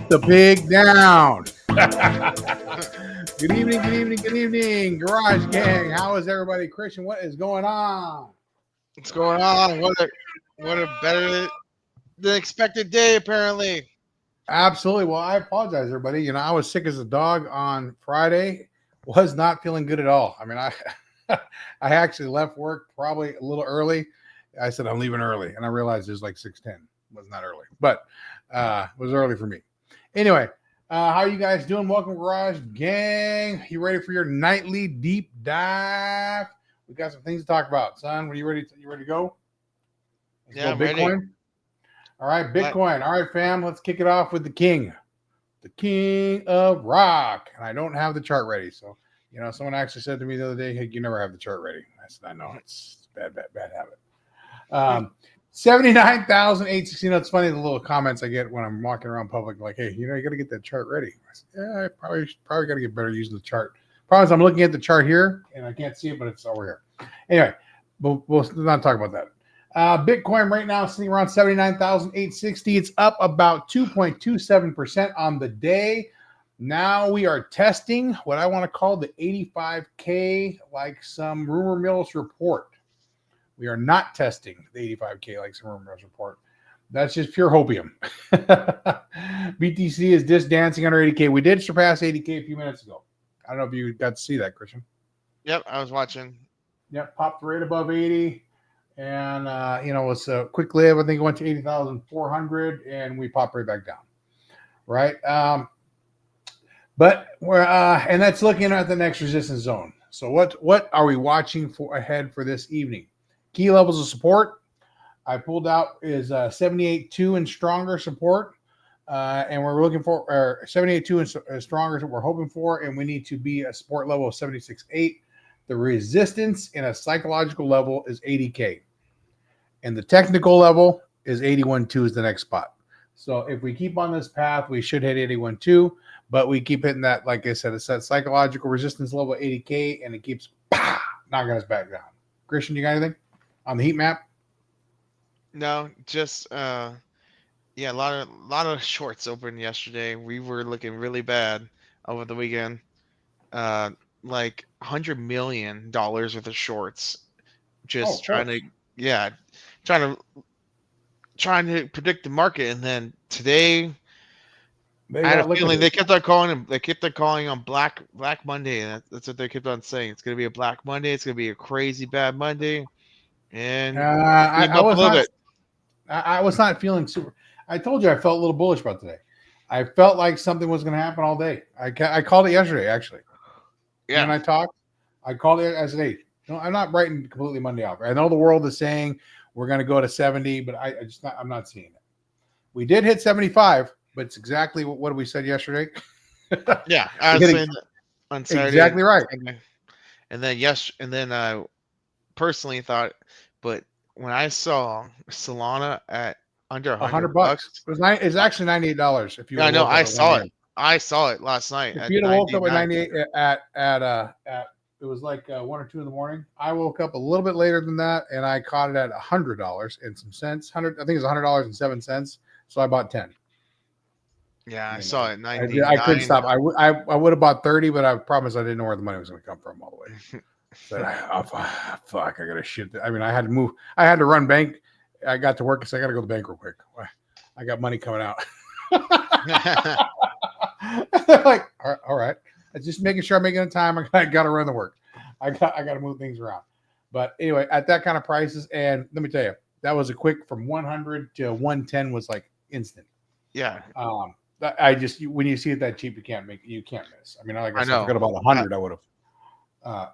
the pig down. Good evening, good evening, good evening, Garage Gang. How is everybody? Christian, what is going on? What's going on? What a better than expected day, apparently. Absolutely. Well, I apologize, everybody. You know, I was sick as a dog on Friday. Was not feeling good at all. I mean, I I actually left work probably a little early. I said I'm leaving early, and I realized it was like 6:10. It was not early, but it was early for me. Anyway, how are you guys doing? Welcome, Garage Gang. You ready for your nightly deep dive? We got some things to talk about, son. Are you ready? You ready to go? Let's Yeah, go I'm ready. Bitcoin. All right, Bitcoin. All right, fam. Let's kick it off with the king of rock. And I don't have the chart ready. So, you know, someone actually said to me the other day, hey, you never have the chart ready. I said, I know. It's bad habit. 79,816. You know, it's funny the little comments I get when I'm walking around public, like, hey, you know, you got to get that chart ready. I said, yeah, I probably got to get better using the chart. Problem is, I'm looking at the chart here and I can't see it, but it's over here. Anyway, we'll not talk about that. Bitcoin right now sitting around 79,860. It's up about 2.27% on the day. Now we are testing what I want to call the 85K, like some rumor mills report. We are not testing the 85K like some rumor mills report. That's just pure hopium. BTC is just dancing under 80K. We did surpass 80K a few minutes ago. I don't know if you got to see that, Christian. Yep, I was watching. Yep, popped right above 80. And, you know, it's a quick live. I think it went to 80,400 and we popped right back down. Right. But we're, and that's looking at the next resistance zone. So what are we watching for ahead for this evening? Key levels of support I pulled out is 78.2 and stronger support. And we're looking for 78.2 and stronger is what we're hoping for. And we need to be a support level of 76.8. The resistance in a psychological level is 80K. And the technical level is 81.2 is the next spot. So if we keep on this path, we should hit 81.2, but we keep hitting that, like I said, it's that psychological resistance level 80K, and it keeps knocking us back down. Christian, you got anything on the heat map? No, just yeah, a lot of shorts open yesterday. We were looking really bad over the weekend. Uh, like $100 million worth of shorts. Oh, Just cool. yeah, trying to trying to predict the market, and then today They I had a got feeling liquidated. they kept on calling him. They kept on calling on Black Monday, and that's what they kept on saying. It's gonna be a Black Monday. It's gonna be a crazy bad Monday, and it came I up a was little not. bit. I was not feeling super. I told you I felt a little bullish about today. I felt like something was going to happen all day. I called it yesterday, actually. You and Yeah, I talked. I called it as an 8. No, I'm not writing completely Monday off. I know the world is saying we're going to go to 70, but I'm not seeing it. We did hit 75, but it's exactly what we said yesterday. yeah. I We was hit saying that on Saturday and exactly right. Sunday, and then I personally thought, but when I saw Solana at under a hundred $100. bucks, It's uh, actually $98 if you would I have know woke up I at 1 saw it. a.m. I saw it last night If at you'd have woke up at 99. 98 at it was like 1 or 2 in the morning. I woke up a little bit later than that, and I caught it at $100 and some cents. I think it's $100.07. So I bought 10. Yeah, I I mean, saw it at I couldn't 99. stop. I would have bought 30, but I promised I didn't know where the money was going to come from all the way. So fuck, I got to shit. I mean, I had to move. I had to run bank. I got to work, so I got to go to the bank real quick. I got money coming out. Like, all right. I'm just making sure I'm making the time. I got to run the work. I got to move things around. But anyway, at that kind of prices, and let me tell you, that was a quick from 100 to 110 was like instant. Yeah, I just when you see it that cheap, you can't miss. I mean, like I I said, if I know. got about 100, I would have.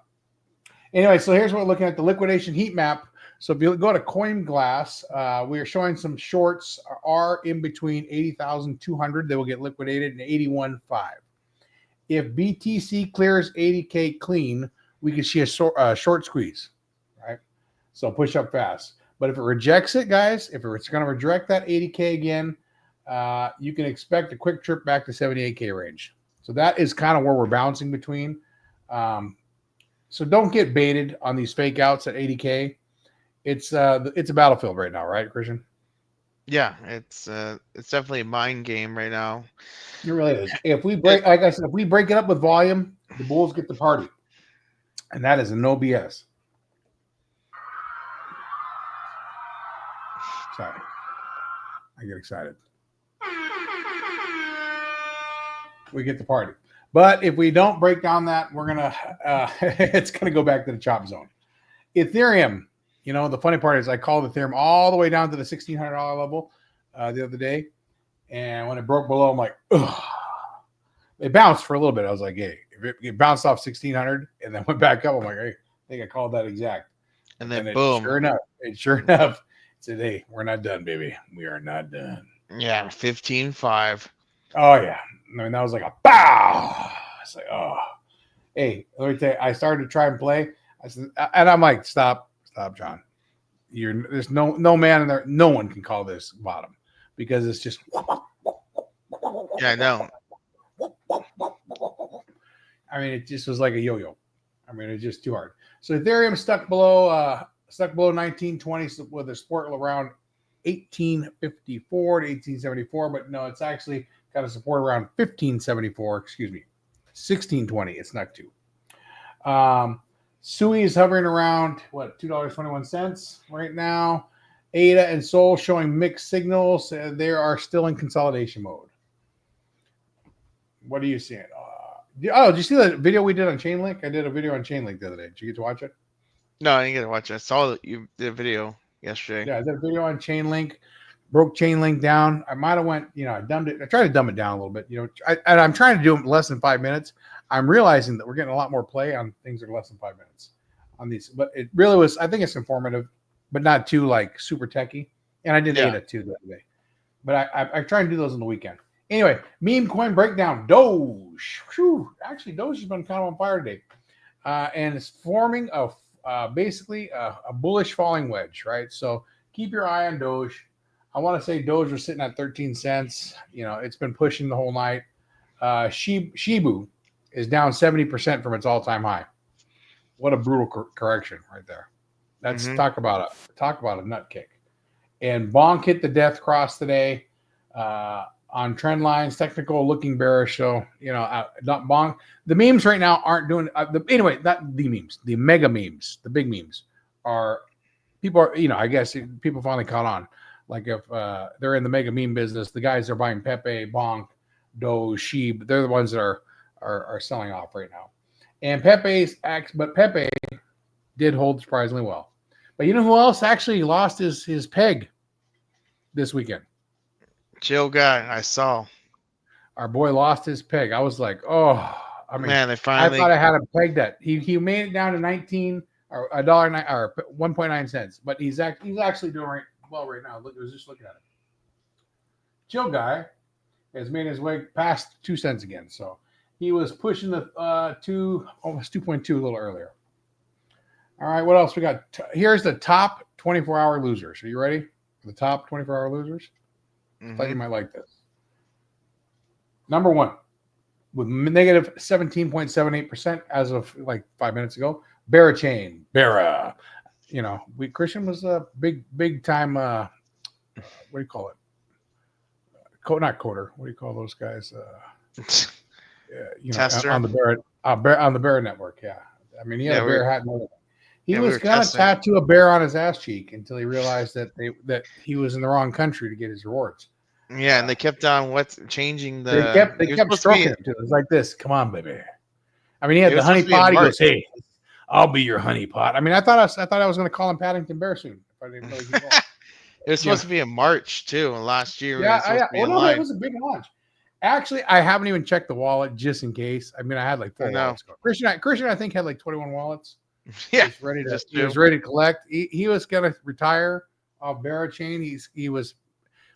Anyway, so here's what we're looking at the liquidation heat map. So if you go to CoinGlass, we are showing some shorts are in between 80,200. They will get liquidated in 81.5. If BTC clears 80K clean, we can see a short squeeze, right? So push up fast. But if it rejects it, guys, if it's going to reject that 80K again, you can expect a quick trip back to 78K range. So that is kind of where we're bouncing between. So don't get baited on these fake outs at 80K. It's a battlefield right now, right, Christian? Yeah, it's definitely a mind game right now. It really is. If we It, break, like I said, if we break it up with volume, the Bulls get the party, and that is a no BS. Sorry, I get excited. We get the party. But if we don't break down that, we're gonna it's gonna go back to the chop zone. Ethereum, the funny part is I called Ethereum all the way down to the $1,600 level the other day, and when it broke below, I'm like, ugh. It bounced for a little bit. I was like, hey, if it bounced off 1,600 and then went back up, I'm like, hey, I think I called that exact. and And then it boom. sure enough, said, hey, we're not done, baby. We are not done. Yeah, 15.5. Oh yeah. I mean, that was like a bow. It's like, oh, hey, let me tell you, I started to try and play. I said, and I'm like, stop, John. There's no man in there. No one can call this bottom because it's just. Yeah, I know. I mean, it just was like a yo-yo. I mean, it's just too hard. So Ethereum stuck below 1920 with a support around 1854 to 1874, but no, it's actually got a support around 1574. Excuse me, 1620. It's not two. Sui is hovering around what $2.21 right now. ADA and Sol showing mixed signals. They are still in consolidation mode. What are you seeing? Did you see the video we did on Chainlink? I did a video on Chainlink the other day. Did you get to watch it? No, I didn't get to watch it. I saw that you did a video yesterday. Yeah, I did a video on Chainlink. Broke Chainlink down. I might have went, I dumbed it. I tried to dumb it down a little bit. And I'm trying to do it less than 5 minutes. I'm realizing that we're getting a lot more play on things that are less than 5 minutes on these. But it really was. I think it's informative, but not too like super techy. And I did Yeah. ADA too the other day. But I try and do those on the weekend. Anyway, meme coin breakdown. Doge. Whew. Actually, Doge has been kind of on fire today. And it's forming basically a bullish falling wedge, right? So keep your eye on Doge. I want to say Doge was sitting at 13 cents. It's been pushing the whole night. Shibu is down 70% from its all-time high. What a brutal correction right there. That's talk about a nut kick. And Bonk hit the death cross today on trend lines, technical looking bearish. So, not Bonk. The memes right now aren't doing anyway, not the memes, the mega memes, the big memes people are, I guess people finally caught on. Like if they're in the mega meme business, the guys are buying Pepe, Bonk, Doge, Sheeb. They're the ones that are selling off right now. And Pepe did hold surprisingly well. But you know who else actually lost his peg this weekend? Chill guy, I saw. Our boy lost his peg. I was like, oh, I mean, Man, they I finally. thought I had him pegged at. He made it down to 19 or $1.09 or 1.9 cents, but he's actually doing well right now. Look, I was just looking at it. Chill guy has made his way past 2 cents again. So he was pushing the almost 2.2 a little earlier. All right, what else we got? Here's the top 24-hour losers. Are you ready for the top 24-hour losers? I thought you might like this. Number one, with negative 17.78% as of like 5 minutes ago, Barachain. Bara. Christian was a big time. What do you call it? Not coder. What do you call those guys? Tester. On the Bear network. Yeah, I mean he had a bear hat and everything. He was gonna tattoo a bear on his ass cheek until he realized that he was in the wrong country to get his rewards. Yeah, and they kept on changing the. They kept stroking him too. It was like this. Come on, baby. I mean, he had the honey pot. He goes, "Hey, I'll be your honey pot." I mean, I thought I was going to call him Paddington Bear soon. If I didn't really keep going. It was supposed to be in March too. Last year, it was a big launch. Actually, I haven't even checked the wallet just in case. I mean, I had like 4 wallets. Christian, I think had like 21 wallets. Yeah, he was ready to collect. He was going to retire off Barachain. He was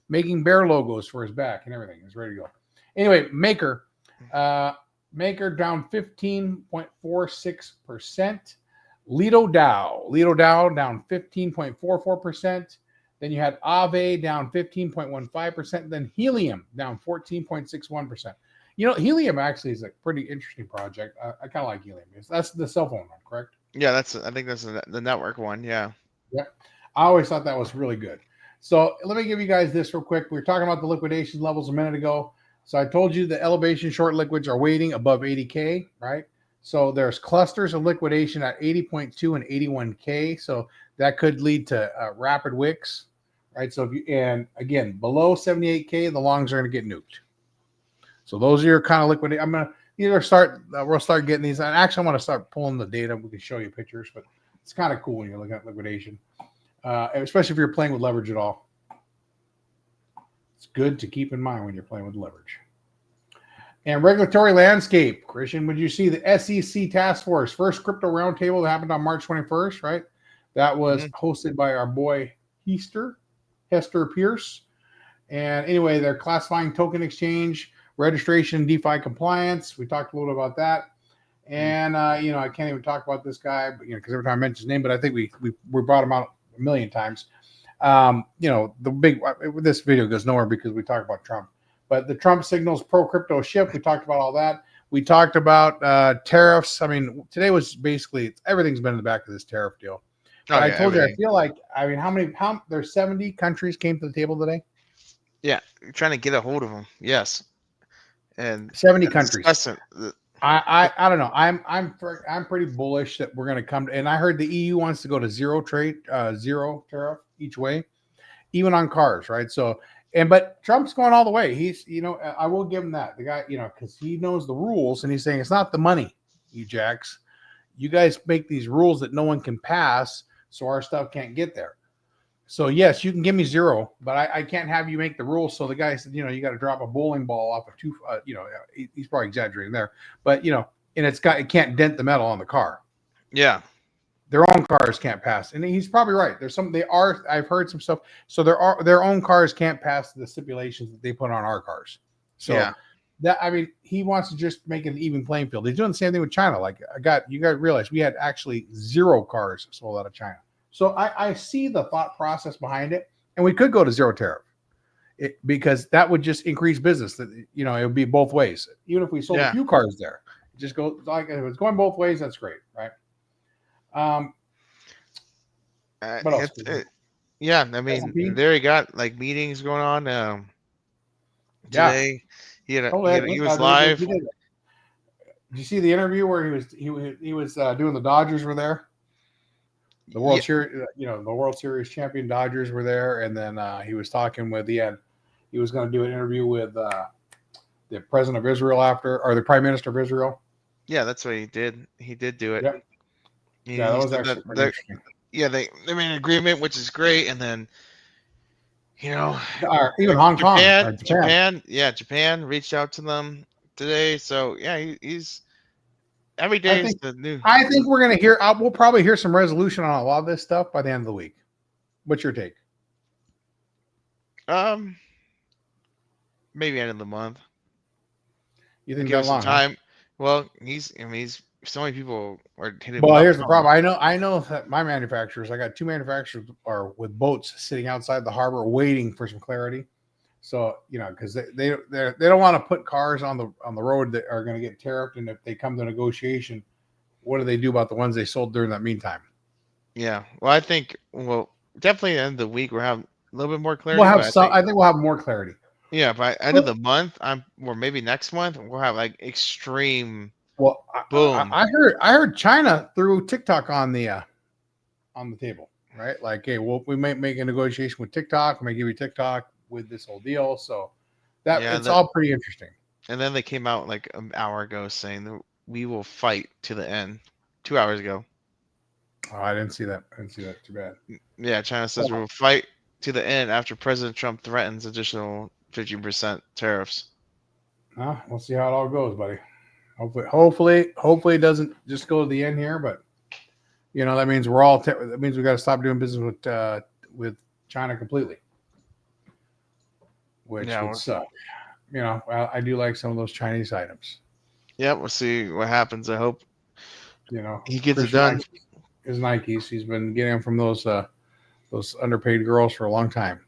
making bear logos for his back and everything. He was ready to go. Anyway, Maker down 15.46%. Lido Dow down 15.44%. Then you had Aave down 15.15%. Then Helium down 14.61%. Helium actually is a pretty interesting project. I kind of like Helium. That's the cell phone one, correct? Yeah, I think that's the network one. Yeah. Yeah. I always thought that was really good. So let me give you guys this real quick. We were talking about the liquidation levels a minute ago. So I told you the elevation short liquids are waiting above 80K, right? So there's clusters of liquidation at 80.2 and 81K. So that could lead to rapid wicks, right? So if you, and again, below 78K, the longs are going to get nuked. So those are your kind of liquidity. I'm going to either start, we'll start getting these. And actually, I want to start pulling the data. We can show you pictures, but it's kind of cool when you're looking at liquidation, especially if you're playing with leverage at all. It's good to keep in mind when you're playing with leverage. And regulatory landscape. Christian, would you see the SEC task force, first crypto roundtable that happened on March 21st, right? That was hosted by our boy Hester Pierce. And anyway, they're classifying token exchange, registration, DeFi compliance. We talked a little about that. And, you know, I can't even talk about this guy, but, you know, because every time I mention his name, but I think we brought him out a million times. You know, this video goes nowhere because we talk about Trump, but the Trump signals pro crypto shift. We talked about all that. We talked about tariffs. I mean, today was basically everything's been in the back of this tariff deal. But I told you, I feel like, I mean, there's 70 countries came to the table today. Yeah, trying to get a hold of them. Yes, and 70 countries. Discussing. I don't know. I'm pretty bullish that we're going to come to, and I heard the EU wants to go to zero tariff each way, even on cars, right? So, but Trump's going all the way. He's, you know, I will give him that. The guy, you know, because he knows the rules, and he's saying it's not the money, you jacks. You guys make these rules that no one can pass, so our stuff can't get there. So yes, you can give me zero, but I can't have you make the rules. So the guy said, you know, you got to drop a bowling ball off of two. You know, he's probably exaggerating there, but you know, and it can't dent the metal on the car. Yeah, their own cars can't pass, and he's probably right. I've heard some stuff. So their own cars can't pass the stipulations that they put on our cars. So yeah. I mean, he wants to just make an even playing field. He's doing the same thing with China. Like you got to realize we had actually 0 cars sold out of China. So I see the thought process behind it, and we could go to zero tariff because that would just increase business. That, you know, it would be both ways. Even if we sold a few cars there, just go like if it's going both ways. That's great, right? What else? Yeah, I mean, there he got like meetings going on. Today, he was live. Did you see the interview where he was doing the Dodgers were there? The World Series, you know, the World Series champion Dodgers were there, and then he was talking with he was going to do an interview with the president of Israel or the prime minister of Israel. Yeah, that's what he did. He did do it. Yep. Yeah, that was actually pretty interesting. Yeah, they made an agreement, which is great, and then you know, even Hong Kong, Japan reached out to them today. So yeah, he's. Every day is the new. I think we're going to hear. We'll probably hear some resolution on a lot of this stuff by the end of the week. What's your take? Maybe end of the month. You think that long? Time. Huh? Well, he's so many people are hitting. Well, here's the problem. I know that my manufacturers. I got 2 manufacturers are with boats sitting outside the harbor waiting for some clarity. So, you know, because they don't want to put cars on the road that are going to get tariffed, and if they come to negotiation, what do they do about the ones they sold during that meantime? Yeah, well, I think definitely at the end of the week we'll have a little bit more clarity. We'll have I think we'll have more clarity. Yeah, by end of the month, or maybe next month, we'll have like extreme. Well, boom! I heard China threw TikTok on the table, right? Like, hey, we might make a negotiation with TikTok. We may give you TikTok with this whole deal. So it's all pretty interesting. And then they came out like an hour ago saying that we will fight to the end. 2 hours ago. Oh, I didn't see that. Too bad. Yeah, China says we'll fight to the end after President Trump threatens additional 15% tariffs. We'll see how it all goes, buddy. Hopefully it doesn't just go to the end here, but you know, that means that means we got to stop doing business with China completely. Which would suck. You know, I do like some of those Chinese items. Yeah, we'll see what happens. I hope, you know, he gets it done. His Nikes. He's been getting them from those underpaid girls for a long time.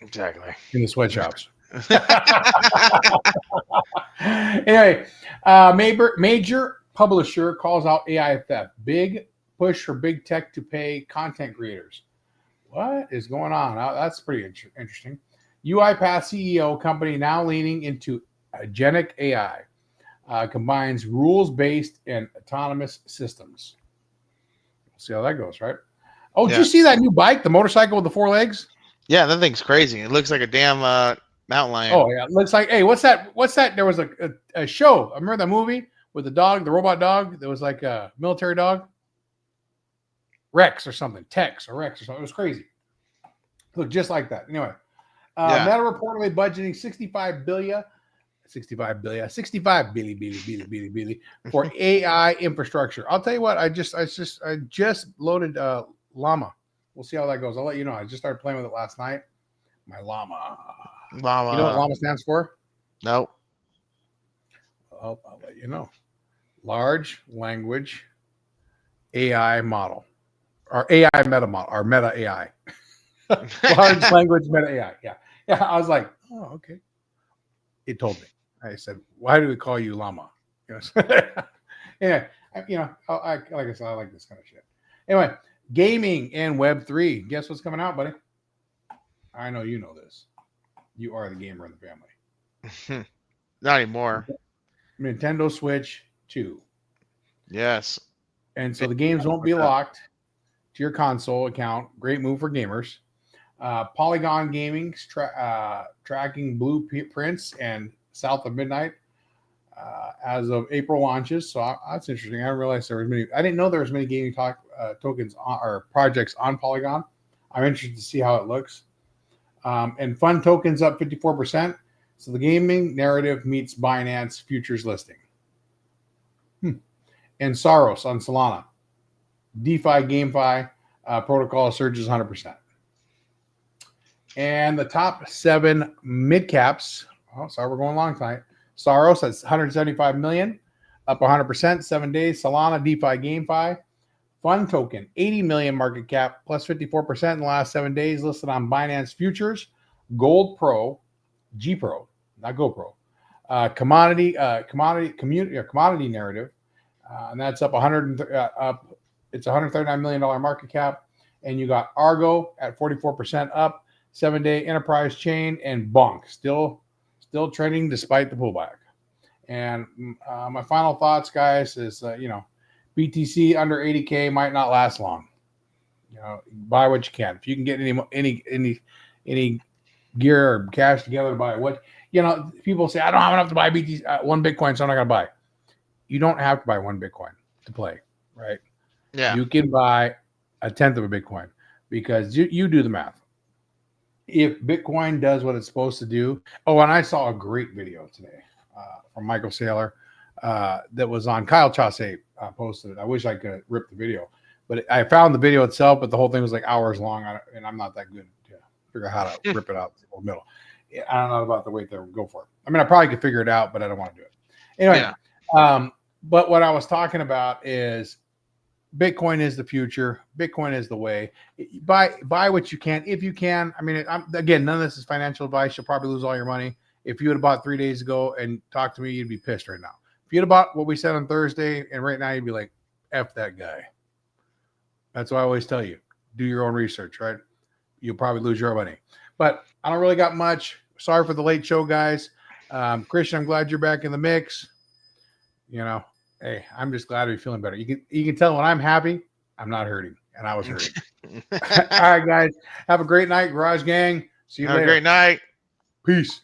Exactly. In the sweatshops. Anyway, major publisher calls out AI theft. Big push for big tech to pay content creators. What is going on? That's pretty interesting. UiPath CEO company now leaning into agentic AI. Combines rules-based and autonomous systems. We'll see how that goes, right? Oh, did you see that new bike, the motorcycle with the 4 legs? Yeah, that thing's crazy. It looks like a damn mountain lion. Oh, yeah. It looks like, hey, what's that? What's that? There was a show. I remember that movie with the dog, the robot dog that was like a military dog. Rex or something. Tex or Rex or something. It was crazy. It looked just like that. Anyway, Meta reportedly budgeting 65 billion for AI infrastructure. I'll tell you what, I just loaded Llama. We'll see how that goes. I'll let you know. I just started playing with it last night. My Llama. Llama. You know what Llama stands for? No. I'll let you know. Large language AI model. Or AI meta model. Or meta AI. Large language meta AI. Yeah. Yeah. I was like, oh, okay. It told me. I said, why do we call you Llama? You know, yeah, you know, like I said, I like this kind of shit. Anyway, gaming and Web3. Guess what's coming out, buddy? I know you know this. You are the gamer in the family. Not anymore. Nintendo Switch 2. Yes. And so the games won't be locked to your console account. Great move for gamers. Polygon Gaming tracking blueprints and South of Midnight as of April launches. So that's interesting. I didn't realize there was many. I didn't know there was many gaming tokens or projects on Polygon. I'm interested to see how it looks. And fun tokens up 54%. So the gaming narrative meets Binance futures listing. And Saros on Solana. DeFi, GameFi protocol surges 100%. And the top 7 mid caps. Oh, sorry, we're going long tonight. Saros, that's 175 million, up 100%, 7 days. Solana, DeFi, GameFi. Fun token, 80 million market cap, plus 54% in the last 7 days, listed on Binance Futures. Gold Pro, G Pro, not GoPro. Commodity narrative, and that's up 100. It's $139 million market cap, and you got Argo at 44% up. 7-day enterprise chain and Bonk still trending despite the pullback. And my final thoughts, guys, is BTC under 80K might not last long. You know, buy what you can. If you can get any gear or cash together to buy what, people say I don't have enough to buy BTC one Bitcoin, so I'm not gonna buy. You don't have to buy one Bitcoin to play, right? Yeah. You can buy a tenth of a Bitcoin because you do the math. If Bitcoin does what it's supposed to do. Oh, and I saw a great video today from Michael Saylor that was on Kyle Chaussee posted it. I wish I could rip the video, but I found the video itself, but the whole thing was like hours long, and I'm not that good to figure out how to rip it out in the middle. I don't know about the weight there. Go for it. I mean, I probably could figure it out, but I don't want to do it. Anyway, but what I was talking about is Bitcoin is the future. Bitcoin is the way. Buy what you can if you can. I mean, again, none of this is financial advice. You'll probably lose all your money. If you would have bought 3 days ago and talked to me, you'd be pissed right now. If you'd have bought what we said on Thursday and right now, you'd be like, F that guy. That's why I always tell you, do your own research, right? You'll probably lose your money. But I don't really got much. Sorry for the late show, guys. Christian, I'm glad you're back in the mix. Hey, I'm just glad to be feeling better. You can tell when I'm happy, I'm not hurting, and I was hurting. All right, guys, have a great night, Garage Gang. See you later. Have a great night. Peace.